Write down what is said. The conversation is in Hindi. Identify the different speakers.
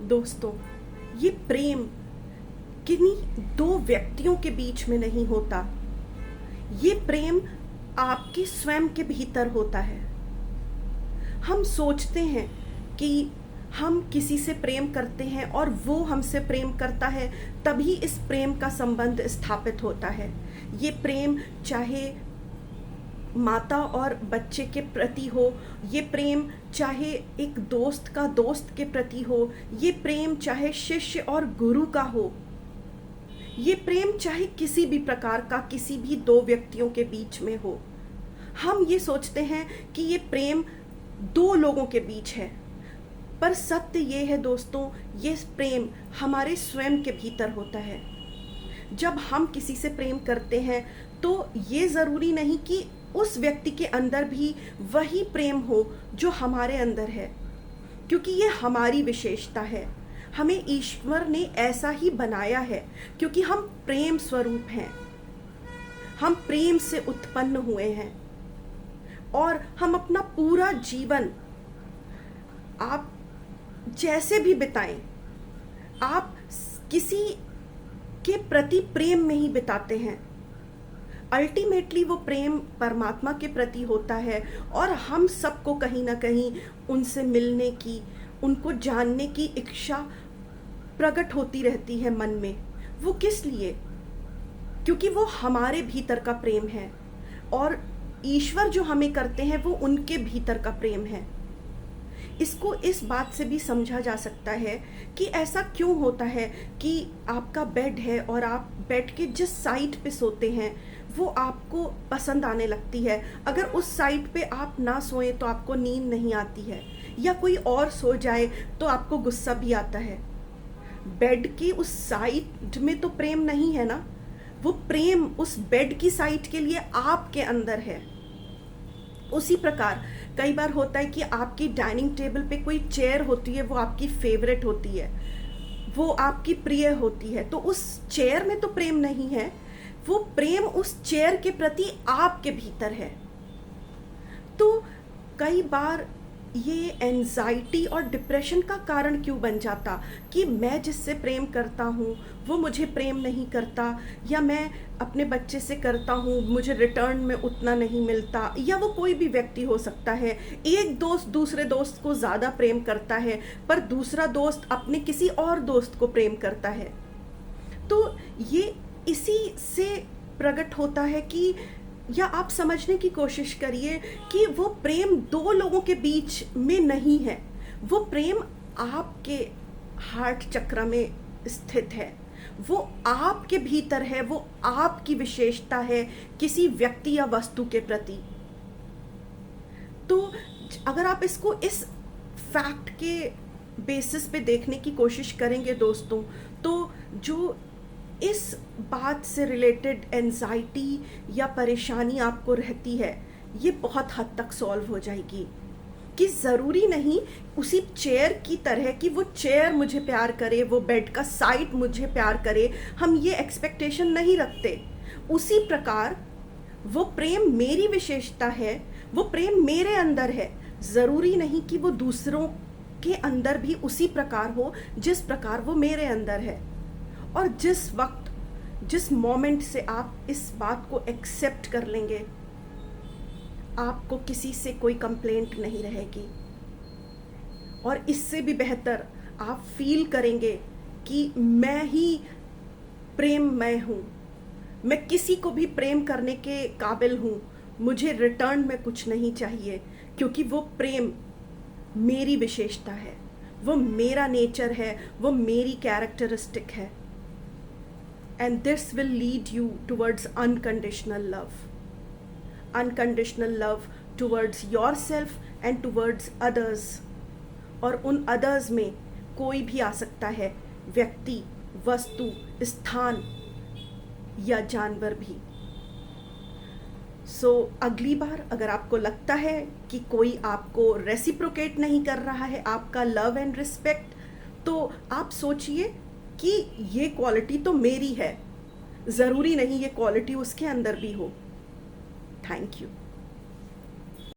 Speaker 1: दोस्तों, ये प्रेम किन्हीं दो व्यक्तियों के बीच में नहीं होता, ये प्रेम आपके स्वयं के भीतर होता है। हम सोचते हैं कि हम किसी से प्रेम करते हैं और वो हमसे प्रेम करता है, तभी इस प्रेम का संबंध स्थापित होता है। ये प्रेम चाहे माता और बच्चे के प्रति हो, ये प्रेम चाहे एक दोस्त का दोस्त के प्रति हो, ये प्रेम चाहे शिष्य और गुरु का हो, ये प्रेम चाहे किसी भी प्रकार का किसी भी दो व्यक्तियों के बीच में हो। हम ये सोचते हैं कि ये प्रेम दो लोगों के बीच है, पर सत्य ये है दोस्तों, ये प्रेम हमारे स्वयं के भीतर होता है। जब हम किसी से प्रेम करते हैं तो ये ज़रूरी नहीं कि उस व्यक्ति के अंदर भी वही प्रेम हो जो हमारे अंदर है, क्योंकि ये हमारी विशेषता है। हमें ईश्वर ने ऐसा ही बनाया है, क्योंकि हम प्रेम स्वरूप हैं, हम प्रेम से उत्पन्न हुए हैं और हम अपना पूरा जीवन आप जैसे भी बिताएं, आप किसी के प्रति प्रेम में ही बिताते हैं। अल्टीमेटली वो प्रेम परमात्मा के प्रति होता है और हम सबको कहीं ना कहीं उनसे मिलने की, उनको जानने की इच्छा प्रकट होती रहती है मन में। वो किस लिए? क्योंकि वो हमारे भीतर का प्रेम है और ईश्वर जो हमें करते हैं वो उनके भीतर का प्रेम है। इसको इस बात से भी समझा जा सकता है कि ऐसा क्यों होता है कि आपका बेड है और आप बेड के जिस साइड पे सोते हैं वो आपको पसंद आने लगती है। अगर उस साइड पे आप ना सोएं तो आपको नींद नहीं आती है, या कोई और सो जाए तो आपको गुस्सा भी आता है। बेड की उस साइड में तो प्रेम नहीं है ना, वो प्रेम उस बेड की साइड के लिए आपके अंदर है। उसी प्रकार कई बार होता है कि आपकी डाइनिंग टेबल पे कोई चेयर होती है, वो आपकी फेवरेट होती है, वो आपकी प्रिय होती है, तो उस चेयर में तो प्रेम नहीं है, वो प्रेम उस चेयर के प्रति आपके भीतर है। तो कई बार ये एंजाइटी और डिप्रेशन का कारण क्यों बन जाता कि मैं जिससे प्रेम करता हूँ वो मुझे प्रेम नहीं करता, या मैं अपने बच्चे से करता हूँ मुझे रिटर्न में उतना नहीं मिलता, या वो कोई भी व्यक्ति हो सकता है। एक दोस्त दूसरे दोस्त को ज़्यादा प्रेम करता है पर दूसरा दोस्त अपने किसी और दोस्त को प्रेम करता है। तो ये इसी से प्रकट होता है कि, या आप समझने की कोशिश करिए कि वो प्रेम दो लोगों के बीच में नहीं है, वो प्रेम आपके हार्ट चक्र में स्थित है, वो आपके भीतर है, वो आपकी विशेषता है किसी व्यक्ति या वस्तु के प्रति। तो अगर आप इसको इस फैक्ट के बेसिस पे देखने की कोशिश करेंगे दोस्तों, तो जो इस बात से रिलेटेड एंजाइटी या परेशानी आपको रहती है ये बहुत हद तक सॉल्व हो जाएगी। कि ज़रूरी नहीं उसी चेयर की तरह कि वो चेयर मुझे प्यार करे, वो बेड का साइड मुझे प्यार करे, हम ये एक्सपेक्टेशन नहीं रखते। उसी प्रकार वो प्रेम मेरी विशेषता है, वो प्रेम मेरे अंदर है, ज़रूरी नहीं कि वो दूसरों के अंदर भी उसी प्रकार हो जिस प्रकार वो मेरे अंदर है। और जिस वक्त, जिस मोमेंट से आप इस बात को एक्सेप्ट कर लेंगे, आपको किसी से कोई कंप्लेंट नहीं रहेगी, और इससे भी बेहतर आप फील करेंगे कि मैं ही प्रेममय हूँ, मैं किसी को भी प्रेम करने के काबिल हूँ, मुझे रिटर्न में कुछ नहीं चाहिए, क्योंकि वो प्रेम मेरी विशेषता है, वो मेरा नेचर है, वो मेरी कैरेक्टरिस्टिक है। And this will lead you towards unconditional love. Unconditional love towards yourself and towards others. और उन others में कोई भी आ सकता है, व्यक्ति, वस्तु, स्थान या जानवर भी। अगली बार अगर आपको लगता है कि कोई आपको रेसिप्रोकेट नहीं कर रहा है आपका लव एंड रिस्पेक्ट, तो आप सोचिए कि ये क्वालिटी तो मेरी है, ज़रूरी नहीं ये क्वालिटी उसके अंदर भी हो। Thank you.